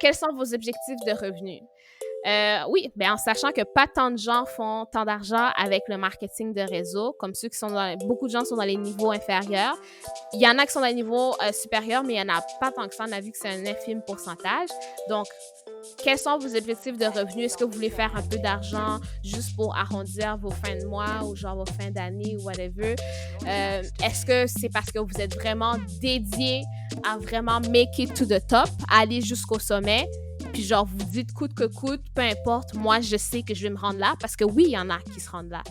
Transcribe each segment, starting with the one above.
Quels sont vos objectifs de revenus? Oui, ben en sachant que pas tant de gens font tant d'argent avec le marketing de réseau, comme ceux qui sont beaucoup de gens sont dans les niveaux inférieurs. Il y en a qui sont dans les niveaux supérieurs, mais il n'y en a pas tant que ça. On a vu que c'est un infime pourcentage. Donc, quels sont vos objectifs de revenus? Est-ce que vous voulez faire un peu d'argent juste pour arrondir vos fins de mois ou genre vos fins d'année ou whatever? Est-ce que c'est parce que vous êtes vraiment dédié à vraiment make it to the top, à aller jusqu'au sommet? Puis genre, vous dites coûte que coûte, peu importe, moi, je sais que je vais me rendre là. Parce que oui, il y en a qui se rendent là.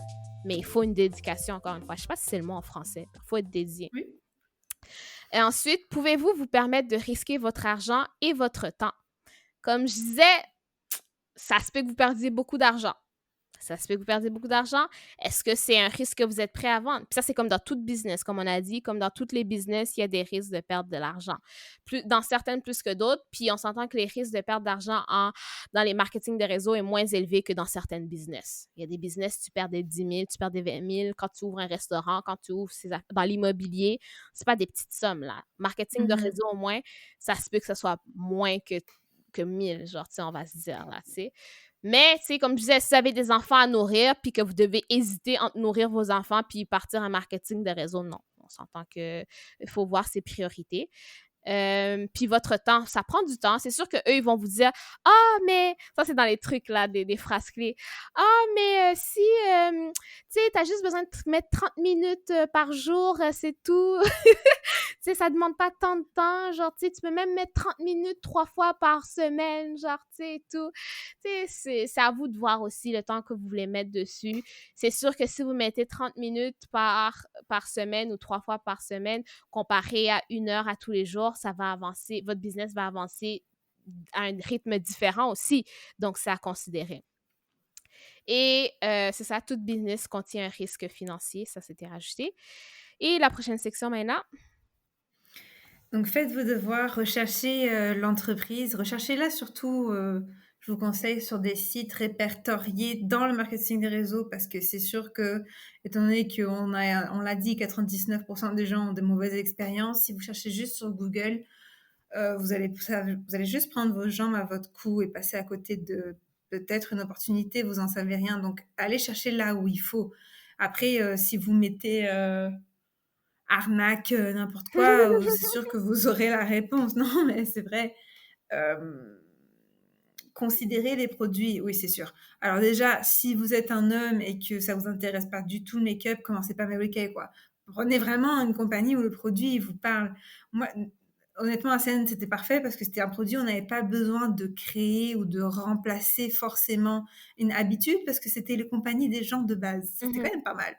Mais il faut une dédication, encore une fois. Je ne sais pas si c'est le mot en français. Il faut être dédié. Oui. Et ensuite, pouvez-vous vous permettre de risquer votre argent et votre temps? Comme je disais, ça se peut que vous perdiez beaucoup d'argent. Ça se peut que vous perdiez beaucoup d'argent. Est-ce que c'est un risque que vous êtes prêt à vendre? Puis ça, c'est comme dans tout business, comme on a dit, comme dans tous les business, il y a des risques de perdre de l'argent. Dans certaines plus que d'autres, puis on s'entend que les risques de perdre d'argent dans les marketing de réseau est moins élevé que dans certaines business. Il y a des business, tu perds des 10 000, tu perds des 20 000 quand tu ouvres un restaurant, quand tu ouvres dans l'immobilier. C'est pas des petites sommes, là. Marketing de réseau, au moins, ça se peut que ce soit moins que 1000, genre, tu sais, on va se dire, là, tu sais. Mais, tu sais, comme je disais, si vous avez des enfants à nourrir puis que vous devez hésiter entre nourrir vos enfants puis partir en marketing de réseau, non. On s'entend qu'il faut voir ses priorités. Puis votre temps, ça prend du temps. C'est sûr qu'eux, ils vont vous dire « Ah, mais... » Ça, c'est dans les trucs, là, des phrases clés. « Ah, mais si, tu sais, t'as juste besoin de te mettre 30 minutes par jour, c'est tout. » Tu sais, ça demande pas tant de temps. Genre, tu sais, tu peux même mettre 30 minutes 3 fois par semaine, genre, tu sais, tout. Tu sais, c'est à vous de voir aussi le temps que vous voulez mettre dessus. C'est sûr que si vous mettez 30 minutes par semaine ou 3 fois par semaine, comparé à 1 heure à tous les jours, ça va avancer. Votre business va avancer à un rythme différent aussi. Donc, c'est à considérer. Et c'est ça, tout business contient un risque financier. Ça, c'était rajouté. Et la prochaine section maintenant. Donc faites vos devoirs, recherchez l'entreprise, recherchez-la surtout, je vous conseille sur des sites répertoriés dans le marketing des réseaux parce que c'est sûr que, étant donné on l'a dit, 99% des gens ont de mauvaises expériences. Si vous cherchez juste sur Google, vous allez juste prendre vos jambes à votre cou et passer à côté de peut-être une opportunité, vous en savez rien. Donc allez chercher là où il faut. Après, si vous mettez arnaque, n'importe quoi, c'est sûr que vous aurez la réponse. Non, mais c'est vrai. Considérez les produits, oui, c'est sûr. Alors déjà, si vous êtes un homme et que ça vous intéresse pas du tout le make-up, commencez pas Mary Kay, quoi. Prenez vraiment une compagnie où le produit il vous parle. Moi, honnêtement, Ascend, c'était parfait parce que c'était un produit, on n'avait pas besoin de créer ou de remplacer forcément une habitude parce que c'était les compagnies des gens de base. C'était quand même pas mal.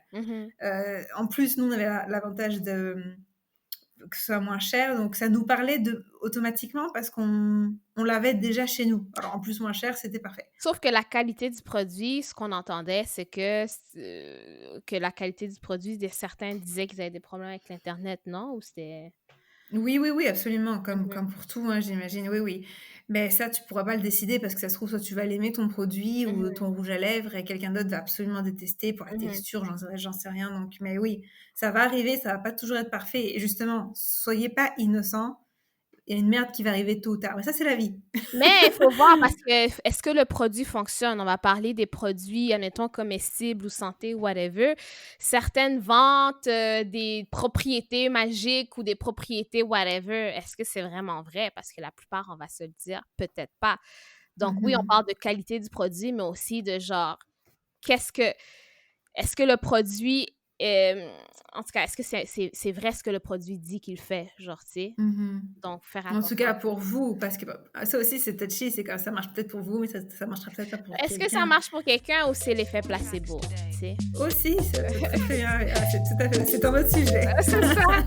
En plus, nous, on avait l'avantage que ce soit moins cher, donc ça nous parlait automatiquement parce qu'on l'avait déjà chez nous. Alors en plus moins cher, c'était parfait. Sauf que la qualité du produit, ce qu'on entendait, c'est que la qualité du produit, certains disaient qu'ils avaient des problèmes avec l'Internet, non? Ou c'était... Oui, absolument, comme Mhm. pour tout, hein, j'imagine, oui. Mais ça, tu pourras pas le décider parce que ça se trouve, soit tu vas l'aimer ton produit ou ton rouge à lèvres et quelqu'un d'autre va absolument détester pour la texture, j'en sais rien. Donc, mais oui, ça va arriver, ça va pas toujours être parfait. Et justement, soyez pas innocents. Il y a une merde qui va arriver tôt ou tard. Mais ça, c'est la vie. Mais il faut voir parce que est-ce que le produit fonctionne? On va parler des produits, admettons, comestibles ou santé, whatever. Certaines ventes, des propriétés magiques ou des propriétés whatever, est-ce que c'est vraiment vrai? Parce que la plupart, on va se le dire, peut-être pas. Donc oui, on parle de qualité du produit, mais aussi de genre, est-ce que le produit, en tout cas, est-ce que c'est vrai ce que le produit dit qu'il fait, genre, tu sais? Donc, faire En tout attention cas, à ça. pour vous, parce que ça aussi, c'est touchy, c'est quand ça marche peut-être pour vous, mais ça marchera peut-être pas pour Est-ce que ça quelqu'un. marche pour quelqu'un ou c'est l'effet placebo, tu sais? Aussi, c'est très bien. Ah, c'est tout à fait, c'est un autre sujet. C'est ça.